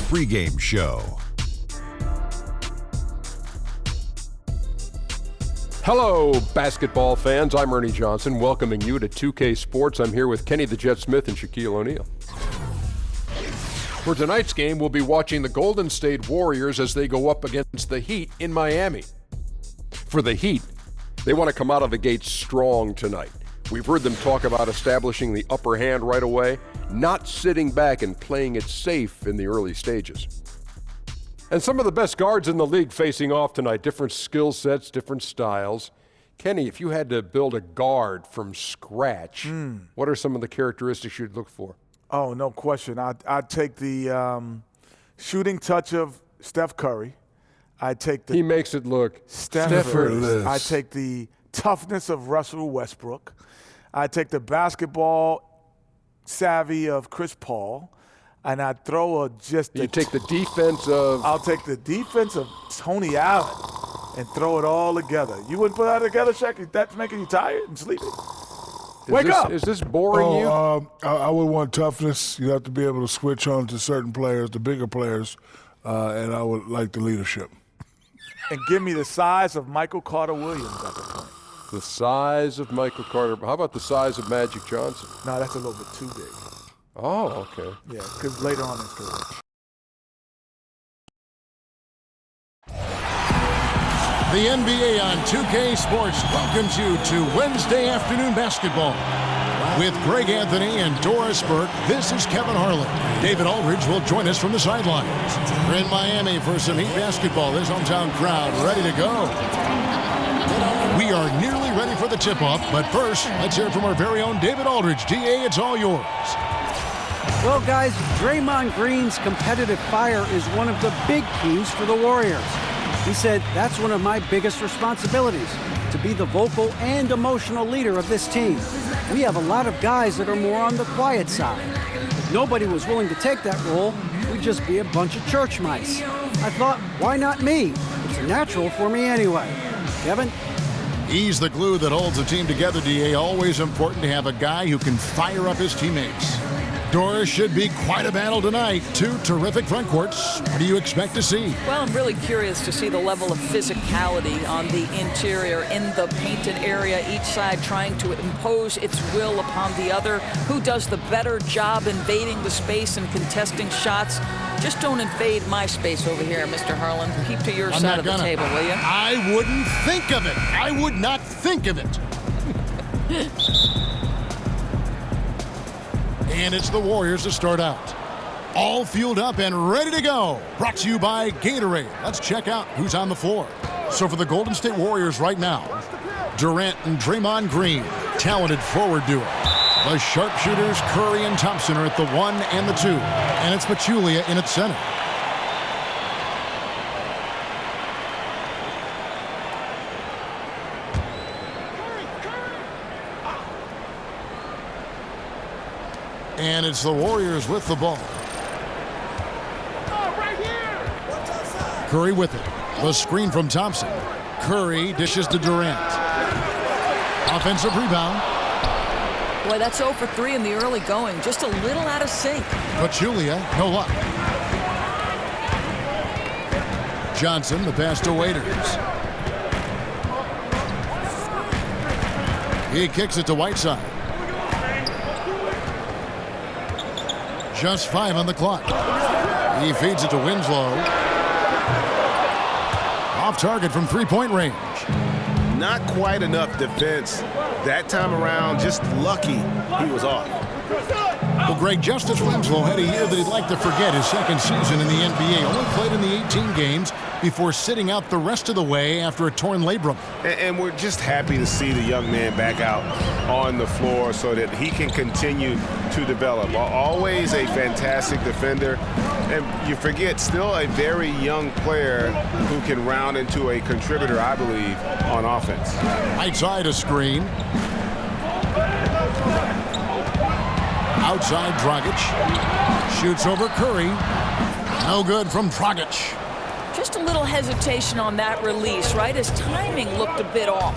pregame show. Hello, basketball fans. I'm Ernie Johnson, welcoming you to 2K Sports. I'm here with Kenny the Jet Smith and Shaquille O'Neal. For tonight's game, we'll be watching the Golden State Warriors as they go up against the Heat in Miami. For the Heat, they want to come out of the gate strong tonight. We've heard them talk about establishing the upper hand right away, not sitting back and playing it safe in the early stages. And some of the best guards in the league facing off tonight, different skill sets, different styles. Kenny, if you had to build a guard from scratch, what are some of the characteristics you'd look for? Oh, no question. I'd take the shooting touch of Steph Curry. I'd take the He makes it look effortless. I'd take the toughness of Russell Westbrook. I'd take the basketball savvy of Chris Paul. And I'd throw You take the defense of... I'll take the defense of Tony Allen and throw it all together. You wouldn't put that together, Shaq? That's making you tired and sleepy? Wake up! Is this boring you? I would want toughness. You have to be able to switch on to certain players, the bigger players, and I would like the leadership. And give me the size of Michael Carter-Williams at the point. The size of Michael Carter. How about the size of Magic Johnson? No, that's a little bit too big. Oh, okay. Yeah, because later on in his career. The NBA on 2K Sports welcomes you to Wednesday afternoon basketball. With Greg Anthony and Doris Burke, this is Kevin Harlan. David Aldridge will join us from the sidelines. We're in Miami for some Heat basketball. This hometown crowd ready to go. We are nearly ready for the tip-off, but first, let's hear from our very own David Aldridge. DA, it's all yours. Well, guys, Draymond Green's competitive fire is one of the big keys for the Warriors. He said, that's one of my biggest responsibilities, to be the vocal and emotional leader of this team. We have a lot of guys that are more on the quiet side. If nobody was willing to take that role, we'd just be a bunch of church mice. I thought, why not me? It's natural for me anyway. Kevin? He's the glue that holds the team together, DA. Always important to have a guy who can fire up his teammates. Doris, should be quite a battle tonight. Two terrific front courts. What do you expect to see? Well, I'm really curious to see the level of physicality on the interior in the painted area, each side trying to impose its will upon the other. Who does the better job invading the space and contesting shots? Just don't invade my space over here, Mr. Harlan. Keep to your side of the table, will you? I wouldn't think of it. I would not think of it. And it's the Warriors to start out. All fueled up and ready to go. Brought to you by Gatorade. Let's check out who's on the floor. So for the Golden State Warriors right now, Durant and Draymond Green, talented forward duo. The sharpshooters Curry and Thompson are at the 1 and the 2. And it's Pachulia in at center. And it's the Warriors with the ball. Curry with it. The screen from Thompson. Curry dishes to Durant. Offensive rebound. Boy, that's 0 for 3 in the early going. Just a little out of sync. Pachulia, no luck. Johnson, the pass to Waiters. He kicks it to Whiteside. Just 5 on the clock. He feeds it to Winslow. Off target from three-point range. Not quite enough defense that time around. Just lucky he was off. Well, Greg, Justice Winslow had a year that he'd like to forget. His second season in the NBA. Only played in the 18 games before sitting out the rest of the way after a torn labrum. And we're just happy to see the young man back out on the floor so that he can continue to develop. Always a fantastic defender. And you forget, still a very young player who can round into a contributor, I believe, on offense. Right side a screen. Outside Dragic. Shoots over Curry. No good from Dragic. Just a little hesitation on that release, right? His timing looked a bit off.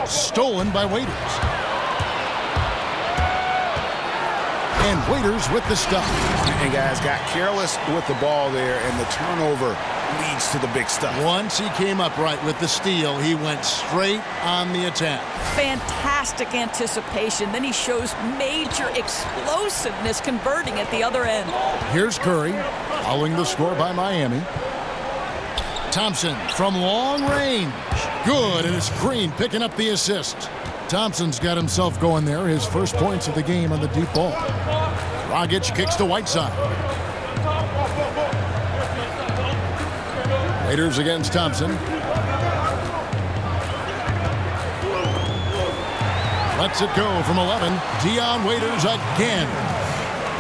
Stolen by Waiters. And Waiters with the stop. And guys got careless with the ball there, and the turnover leads to the big stuff. Once he came upright with the steal, he went straight on the attack. Fantastic anticipation. Then he shows major explosiveness converting at the other end. Here's Curry, following the score by Miami. Thompson from long range. Good, and it's Green picking up the assist. Thompson's got himself going there. His first points of the game on the deep ball. Dragic kicks to Whiteside. Waiters against Thompson. Lets it go from 11. Dion Waiters again.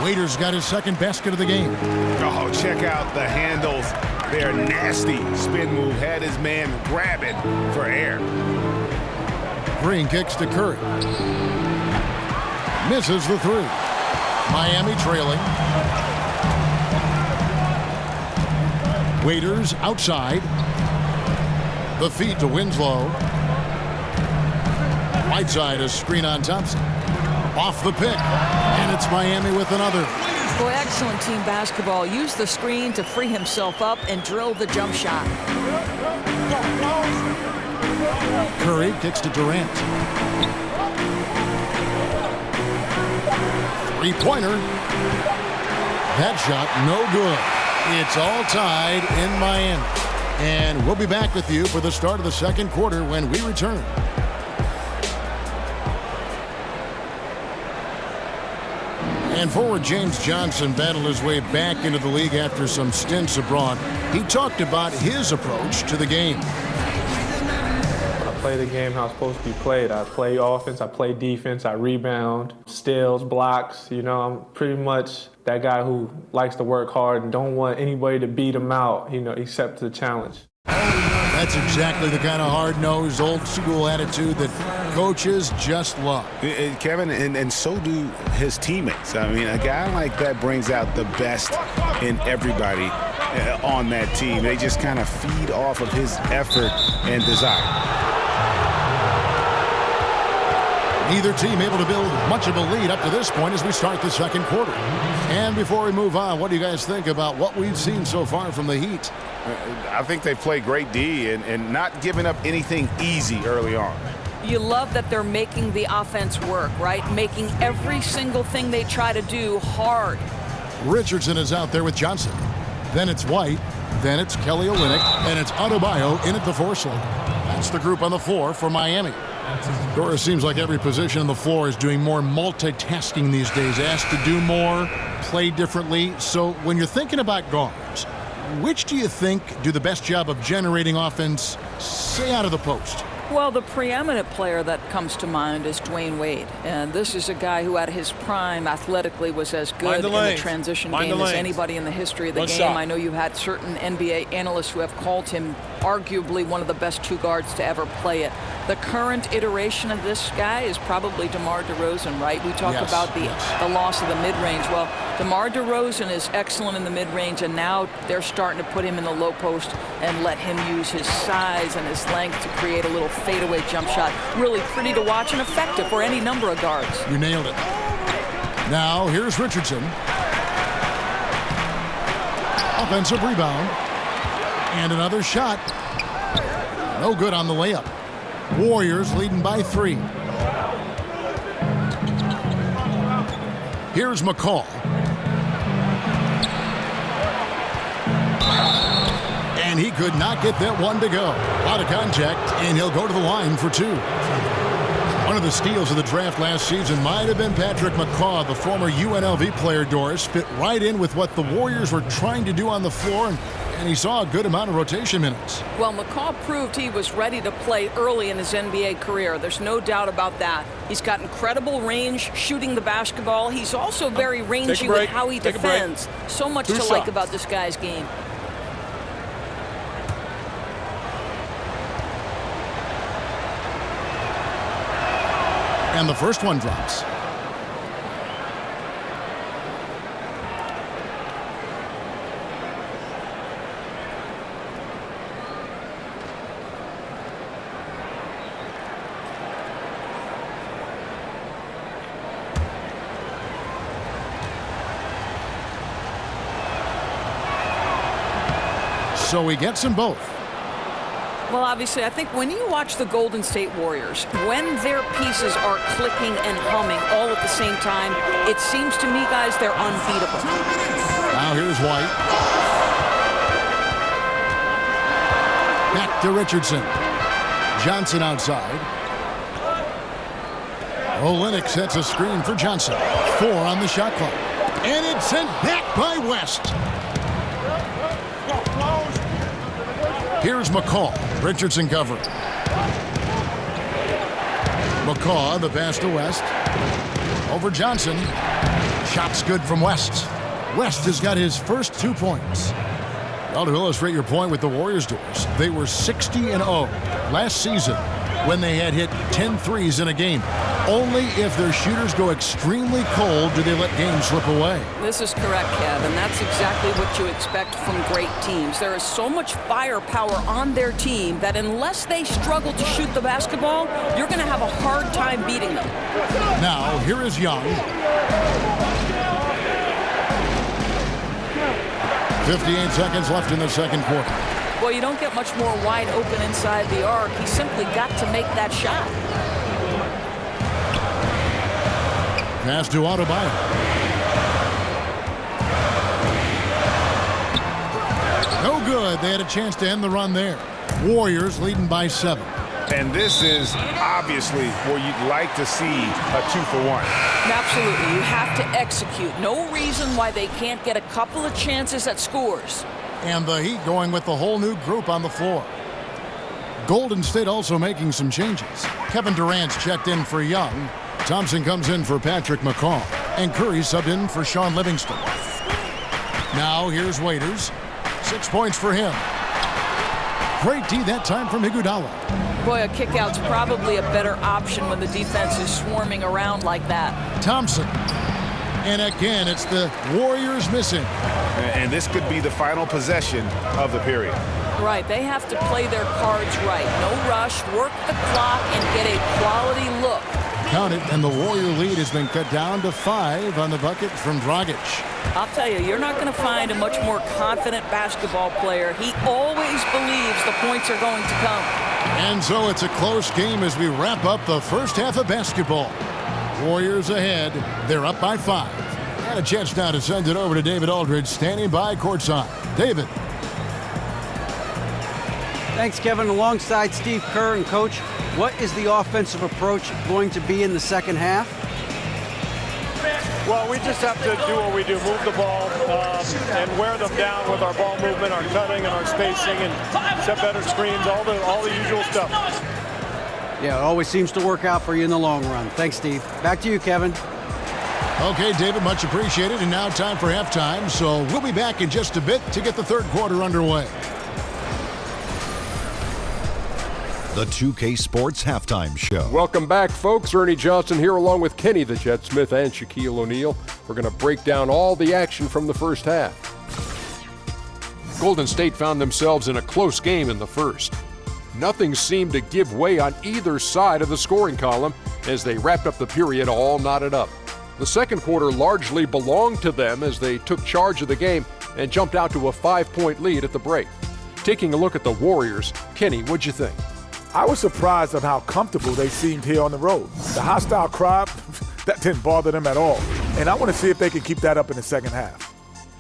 Waiters got his second basket of the game. Oh, check out the handles. They're nasty. Spin move had his man grabbing for air. Green kicks to Curry. Misses the three. Miami trailing. Waiters outside. The feed to Winslow. Whiteside, a screen on Thompson. Off the pick. And it's Miami with another. Boy, excellent team basketball. Use the screen to free himself up and drill the jump shot. Curry kicks to Durant. Three-pointer. That shot, no good. It's all tied in Miami. And we'll be back with you for the start of the second quarter when we return. And forward James Johnson battled his way back into the league after some stints abroad. He talked about his approach to the game. I play the game how it's supposed to be played. I play offense, I play defense, I rebound, steals, blocks. You know, I'm pretty much that guy who likes to work hard and don't want anybody to beat him out, you know, except the challenge. That's exactly the kind of hard-nosed, old-school attitude that coaches just love. Kevin, and so do his teammates. I mean, a guy like that brings out the best in everybody on that team. They just kind of feed off of his effort and desire. Neither team able to build much of a lead up to this point as we start the second quarter. And before we move on, what do you guys think about what we've seen so far from the Heat? I think they play great D and not giving up anything easy early on. You love that they're making the offense work, right? Making every single thing they try to do hard. Richardson is out there with Johnson. Then it's White. Then it's Kelly Olynyk. And it's Adebayo in at the 4 slot. That's the group on the floor for Miami. Doris, seems like every position on the floor is doing more multitasking these days, asked to do more, play differently. So when you're thinking about guards, which do you think do the best job of generating offense, say, out of the post? Well, the preeminent player that comes to mind is Dwayne Wade. And this is a guy who at his prime athletically was as good in the transition game as anybody in the history of the game. I know you had certain NBA analysts who have called him arguably one of the best 2 guards to ever play it. The current iteration of this guy is probably DeMar DeRozan, right? We talk about the loss of the mid-range. Well, DeMar DeRozan is excellent in the mid-range, and now they're starting to put him in the low post and let him use his size and his length to create a little fadeaway jump shot. Really pretty to watch and effective for any number of guards. You nailed it. Now, here's Richardson. Offensive rebound. And another shot. No good on the layup. Warriors leading by 3. Here's McCall. And he could not get that one to go. Out of contact, and he'll go to the line for 2. One of the steals of the draft last season might have been Patrick McCaw, the former UNLV player. Doris fit right in with what the Warriors were trying to do on the floor, and he saw a good amount of rotation minutes. Well, McCaw proved he was ready to play early in his NBA career. There's no doubt about that. He's got incredible range shooting the basketball. He's also very rangy with how he defends. So much to like about this guy's game. And the first one drops. so he gets them both. Well, obviously, I think when you watch the Golden State Warriors, when their pieces are clicking and humming all at the same time, it seems to me, guys, they're unbeatable. Now here's White. Back to Richardson. Johnson outside. Olynyk sets a screen for Johnson. 4 on the shot clock. And it's sent back by West. Here's McCaw. Richardson covering. McCaw, the pass to West. Over Johnson. Shot's good from West. West has got his first 2 points. Well, to illustrate your point with the Warriors doors, they were 60-0 last season when they had hit 10 threes in a game. Only if their shooters go extremely cold do they let games slip away. This is correct, Kev, and that's exactly what you expect from great teams. There is so much firepower on their team that unless they struggle to shoot the basketball, you're going to have a hard time beating them. Now, here is Young. 58 seconds left in the second quarter. Well, you don't get much more wide open inside the arc. He simply got to make that shot. Pass to Adebayo. No good. They had a chance to end the run there. Warriors leading by 7. And this is obviously where you'd like to see a 2-for-1. Absolutely. You have to execute. No reason why they can't get a couple of chances at scores. And the Heat going with the whole new group on the floor. Golden State also making some changes. Kevin Durant's checked in for Young. Thompson comes in for Patrick McCaw. And Curry subbed in for Sean Livingston. Now here's Waiters. 6 points for him. Great D that time from Iguodala. Boy, a kick-out's probably a better option when the defense is swarming around like that. Thompson. And again, it's the Warriors missing. And this could be the final possession of the period. Right, they have to play their cards right. No rush, work the clock, and get a quality look. Count it, and the Warrior lead has been cut down to 5 on the bucket from Dragic. I'll tell you, you're not going to find a much more confident basketball player. He always believes the points are going to come. And so it's a close game as we wrap up the first half of basketball. Warriors ahead. They're up by 5. And a chance now to send it over to David Aldridge, standing by courtside. David. Thanks, Kevin. Alongside Steve Kerr and Coach, what is the offensive approach going to be in the second half? Well, we just have to do what we do, move the ball and wear them down with our ball movement, our cutting, and our spacing, and set better screens, all the usual stuff. Yeah, it always seems to work out for you in the long run. Thanks, Steve. Back to you, Kevin. Okay, David, much appreciated. And now time for halftime, so we'll be back in just a bit to get the third quarter underway. The 2K Sports Halftime Show. Welcome back, folks. Ernie Johnson here along with Kenny the Jet Smith and Shaquille O'Neal. We're going to break down all the action from the first half. Golden State found themselves in a close game in the first. Nothing seemed to give way on either side of the scoring column as they wrapped up the period all knotted up. The second quarter largely belonged to them as they took charge of the game and jumped out to a 5-point lead at the break. Taking a look at the Warriors, Kenny, what'd you think? I was surprised at how comfortable they seemed here on the road. The hostile crowd, that didn't bother them at all. And I want to see if they can keep that up in the second half.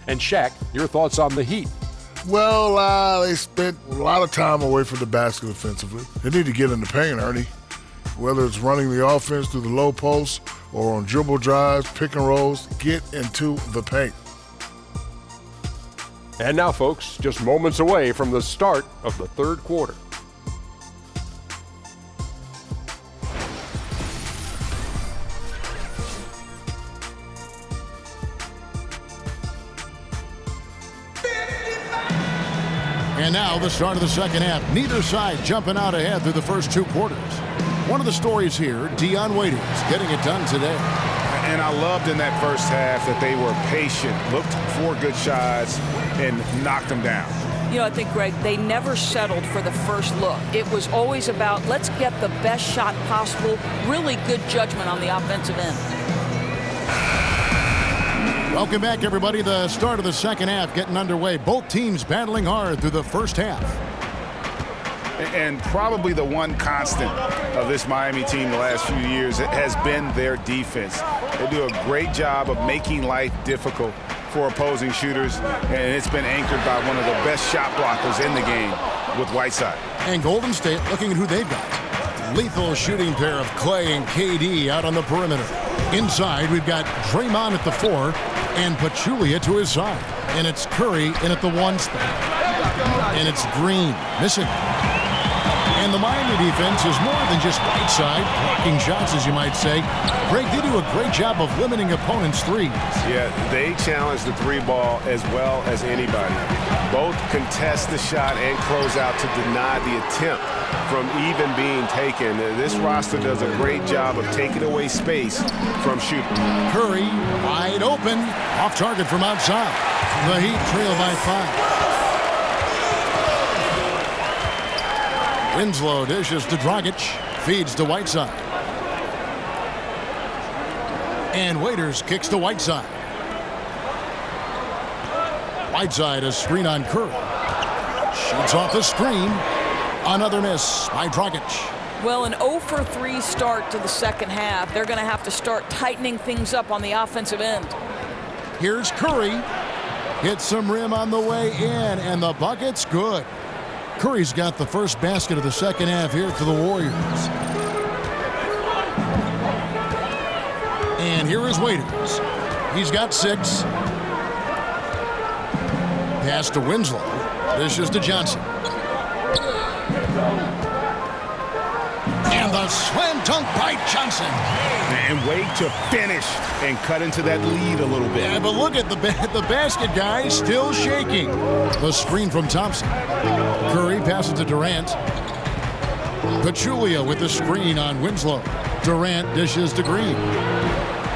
And Shaq, your thoughts on the Heat? Well, they spent a lot of time away from the basket offensively. They need to get in the paint, Ernie. Whether it's running the offense through the low post or on dribble drives, pick and rolls, get into the paint. And now, folks, just moments away from the start of the third quarter. And now the start of the second half. Neither side jumping out ahead through the first 2 quarters. One of the stories here, Dion Waiters getting it done today. And I loved in that first half that they were patient, looked for good shots, and knocked them down. You know, I think, Greg, they never settled for the first look. It was always about, let's get the best shot possible. Really good judgment on the offensive end. Welcome back, everybody. The start of the second half getting underway. Both teams battling hard through the first half. And probably the one constant of this Miami team the last few years has been their defense. They do a great job of making life difficult for opposing shooters, and it's been anchored by one of the best shot blockers in the game with Whiteside. And Golden State looking at who they've got. Lethal shooting pair of Clay and KD out on the perimeter. Inside, we've got Draymond at the 4 and Pachulia to his side. And it's Curry in at the 1 spot. And it's Green missing. And the Miami defense is more than just Whiteside, blocking shots, as you might say. Greg, they do a great job of limiting opponents' threes. Yeah, they challenge the 3-ball as well as anybody. Both contest the shot and close out to deny the attempt from even being taken. This roster does a great job of taking away space from shooting. Curry wide open, off target from outside. The Heat trail by 5. Winslow dishes to Dragic, feeds to Whiteside. And Waiters kicks to Whiteside. Whiteside a screen on Curry. Shoots off the screen. Another miss by Dragic. Well, an 0 for 3 start to the second half. They're going to have to start tightening things up on the offensive end. Here's Curry. Hits some rim on the way in, and the bucket's good. Curry's got the first basket of the second half here for the Warriors. And here is Waiters. He's got 6. Pass to Winslow. Dishes to Johnson. And the slam dunk by Johnson. And wait to finish and cut into that lead a little bit. Yeah, but look at the basket guy still shaking. The screen from Thompson. Curry passes to Durant. Pachulia with the screen on Winslow. Durant dishes to Green.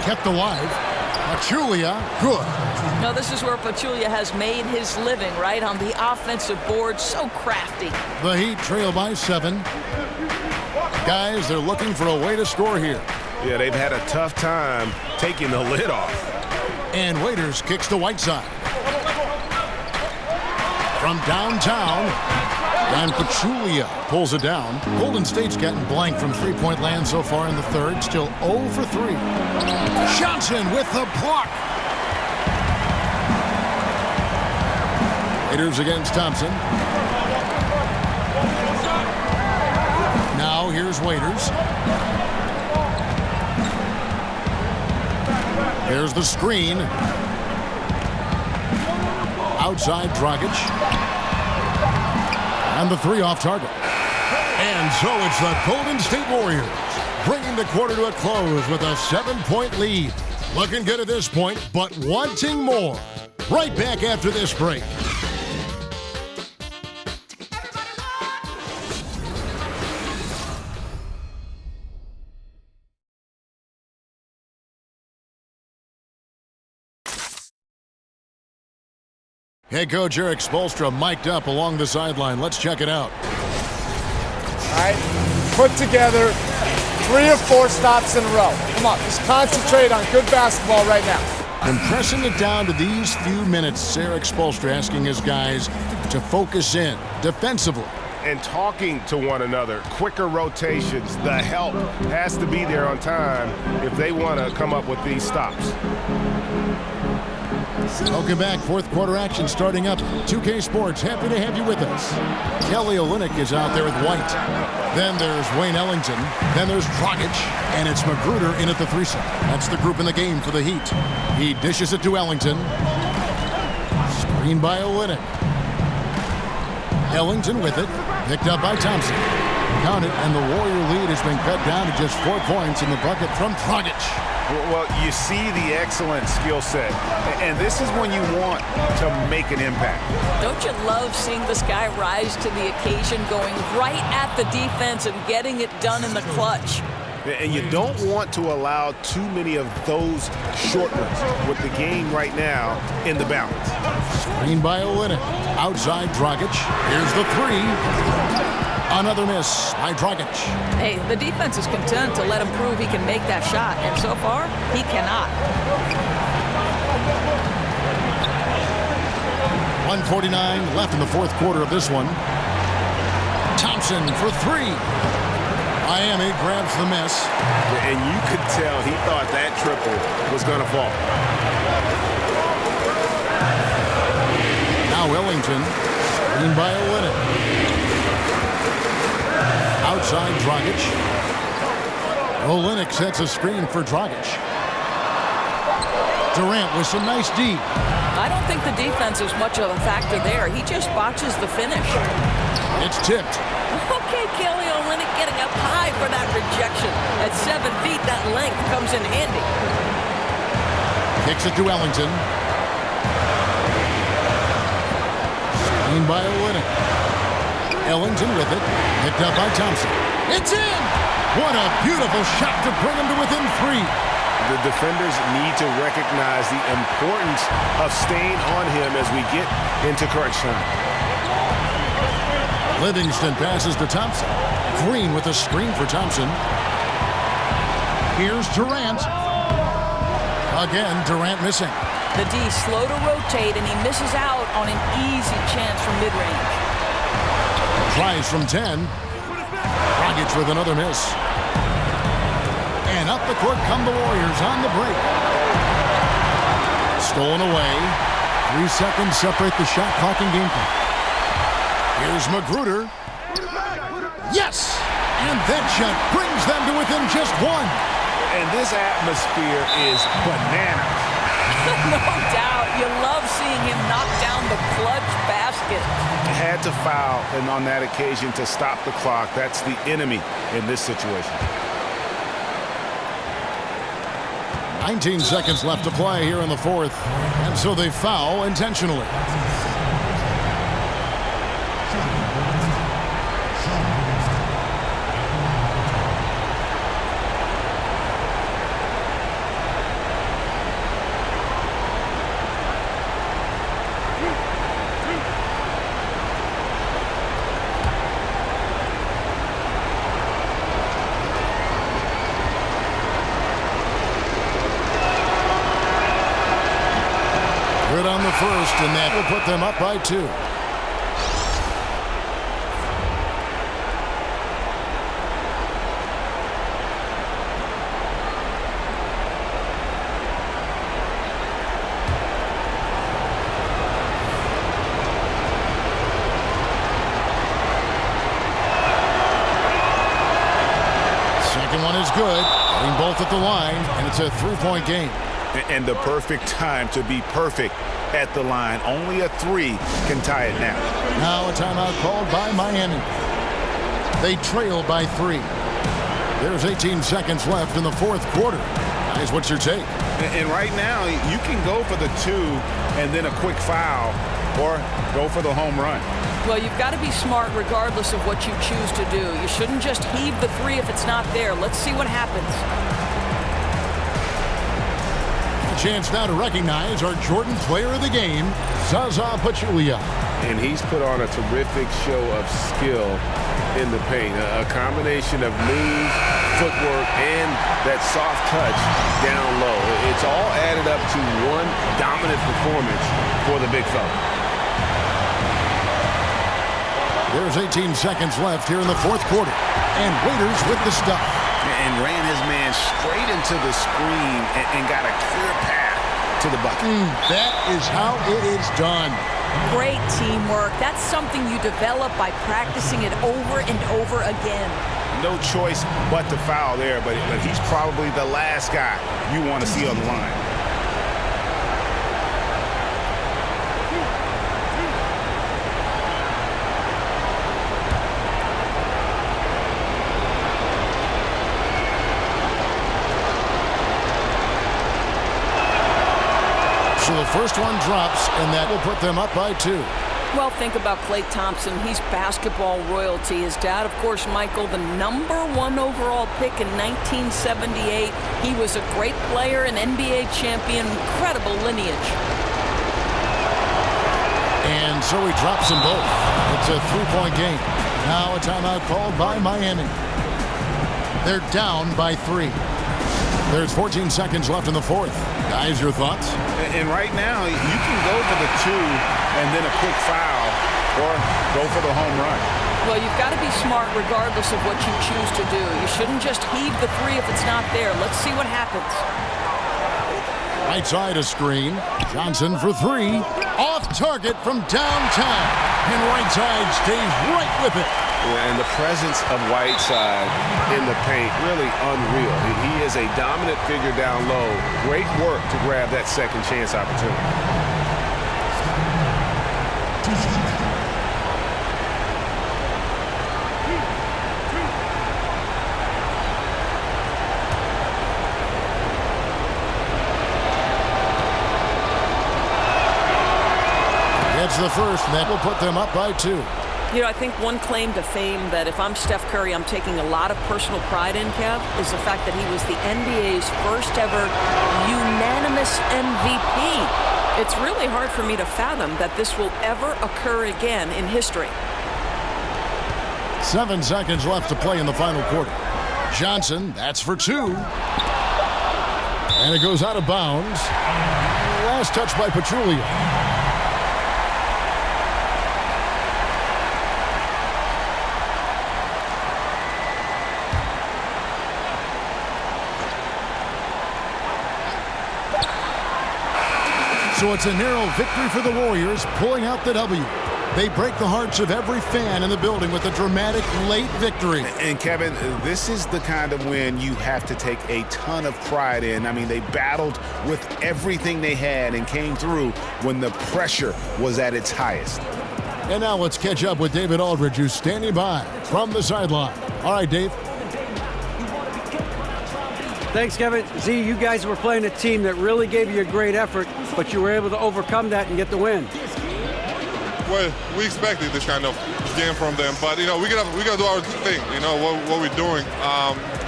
Kept alive. Pachulia, good. Now this is where Pachulia has made his living, right? On the offensive board, so crafty. The Heat trail by 7. Guys, they're looking for a way to score here. Yeah, they've had a tough time taking the lid off. And Waiters kicks to Whiteside. From downtown, and Pachulia pulls it down. Golden State's gotten blank from three-point land so far in the third. Still 0 for 3. Johnson with the block. Waiters against Thompson. Now here's Waiters. There's the screen. Outside Dragic. And the 3 off target. And so it's the Golden State Warriors bringing the quarter to a close with a 7-point lead. Looking good at this point, but wanting more. Right back after this break. Head coach Erik Spoelstra mic'd up along the sideline. Let's check it out. All right, put together 3 or 4 stops in a row. Come on, just concentrate on good basketball right now. And pressing it down to these few minutes, Erik Spoelstra asking his guys to focus in defensively. And talking to one another, quicker rotations, the help has to be there on time if they want to come up with these stops. Welcome back. Fourth quarter action starting up. 2K Sports, happy to have you with us. Kelly Olynyk is out there with White. Then there's Wayne Ellington. Then there's Dragic. And it's Magruder in at the 3 side. That's the group in the game for the Heat. He dishes it to Ellington. Screen by Olynyk. Ellington with it. Picked up by Thompson. Count it, and the Warrior lead has been cut down to just 4 points in the bucket from Dragic. Well, you see the excellent skill set, and this is when you want to make an impact. Don't you love seeing this guy rise to the occasion, going right at the defense and getting it done in the clutch? And you don't want to allow too many of those short ones with the game right now in the balance. Screen by Olynyk. Outside Dragic. Here's the 3. Another miss by Dragic. Hey, the defense is content to let him prove he can make that shot, and so far, he cannot. 1:49 left in the fourth quarter of this one. Thompson for three. Miami grabs the miss. And you could tell he thought that triple was going to fall. Now Ellington, seen by Olynyk. Outside Dragic. Olynyk sets a screen for Dragic. Durant with some nice D. I don't think the defense is much of a factor there. He just botches the finish. It's tipped. Okay, Kelly Olynyk getting up high for that rejection. At 7 feet, that length comes in handy. Kicks it to Ellington. Screen by Olynyk. Ellington with it. Picked up by Thompson. It's in! What a beautiful shot to bring him to within 3. The defenders need to recognize the importance of staying on him as we get into crunch time. Livingston passes to Thompson. Green with a screen for Thompson. Here's Durant. Again, Durant missing. The D slow to rotate, and he misses out on an easy chance from mid-range. Tries from 10. Dragic with another miss. And up the court come the Warriors on the break. Stolen away. 3 seconds separate the shot clock and game clock. Here's Magruder. Yes! And that shot brings them to within just 1. And this atmosphere is bananas. No doubt. You love seeing him knock down the clutch basket. Had to foul, and on that occasion to stop the clock. That's the enemy in this situation. 19 seconds left to play here in the fourth. And so they foul intentionally. Good on the first, and that will put them up by 2. Second one is good. Getting both at the line, and it's a 3-point game. And the perfect time to be perfect at the line. Only a 3 can tie it now. Now a timeout called by Miami. They trail by 3. There's 18 seconds left in the fourth quarter. Guys, what's your take? And right now, you can go for the 2 and then a quick foul, or go for the home run. Well, you've got to be smart regardless of what you choose to do. You shouldn't just heave the 3 if it's not there. Let's see what happens. Chance now to recognize our Jordan player of the game, Zaza Pachulia. And he's put on a terrific show of skill in the paint. A combination of moves, footwork, and that soft touch down low. It's all added up to one dominant performance for the big fella. There's 18 seconds left here in the fourth quarter. And Waiters with the stuff. And ran his man straight into the screen and got a clear path to the bucket. That is how it is done. Great teamwork. That's something you develop by practicing it over and over again. No choice but to foul there, but he's probably the last guy you want to see on the line. So the first one drops, and that will put them up by 2. Well, think about Klay Thompson. He's basketball royalty. His dad, of course, Michael, the #1 overall pick in 1978. He was a great player, an NBA champion, incredible lineage. And so he drops them both. It's a 3-point game. Now a timeout called by Miami. They're down by 3. There's 14 seconds left in the fourth. Guys, your thoughts? And right now, you can go for the 2 and then a quick foul or go for the home run. Well, you've got to be smart regardless of what you choose to do. You shouldn't just heave the 3 if it's not there. Let's see what happens. Right side a screen. Johnson for 3. Off target from downtown. And right side stays right with it. And the presence of Whiteside in the paint, really unreal. He is a dominant figure down low. Great work to grab that second chance opportunity. It's the first, and that will put them up by 2. You know, I think one claim to fame that if I'm Steph Curry, I'm taking a lot of personal pride in, Kev, is the fact that he was the NBA's first ever unanimous MVP. It's really hard for me to fathom that this will ever occur again in history. 7 seconds left to play in the final quarter. Johnson, that's for 2. And it goes out of bounds. Last touch by Petrulio. So it's a narrow victory for the Warriors, pulling out the W. They break the hearts of every fan in the building with a dramatic late victory. And Kevin, this is the kind of win you have to take a ton of pride in. I mean, they battled with everything they had and came through when the pressure was at its highest. And now let's catch up with David Aldridge, who's standing by from the sideline. All right, Dave. Thanks, Kevin. Z, you guys were playing a team that really gave you a great effort, but you were able to overcome that and get the win. Well, we expected this kind of game from them, but you know we gotta do our thing. You know what we're doing,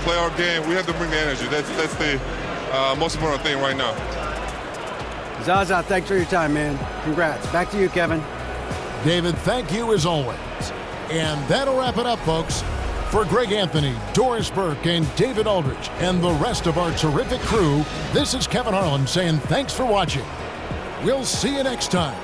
play our game. We have to bring the energy. That's the most important thing right now. Zaza, thanks for your time, man. Congrats. Back to you, Kevin. David, thank you as always. And that'll wrap it up, folks. For Greg Anthony, Doris Burke, and David Aldridge, and the rest of our terrific crew, this is Kevin Harlan saying thanks for watching. We'll see you next time.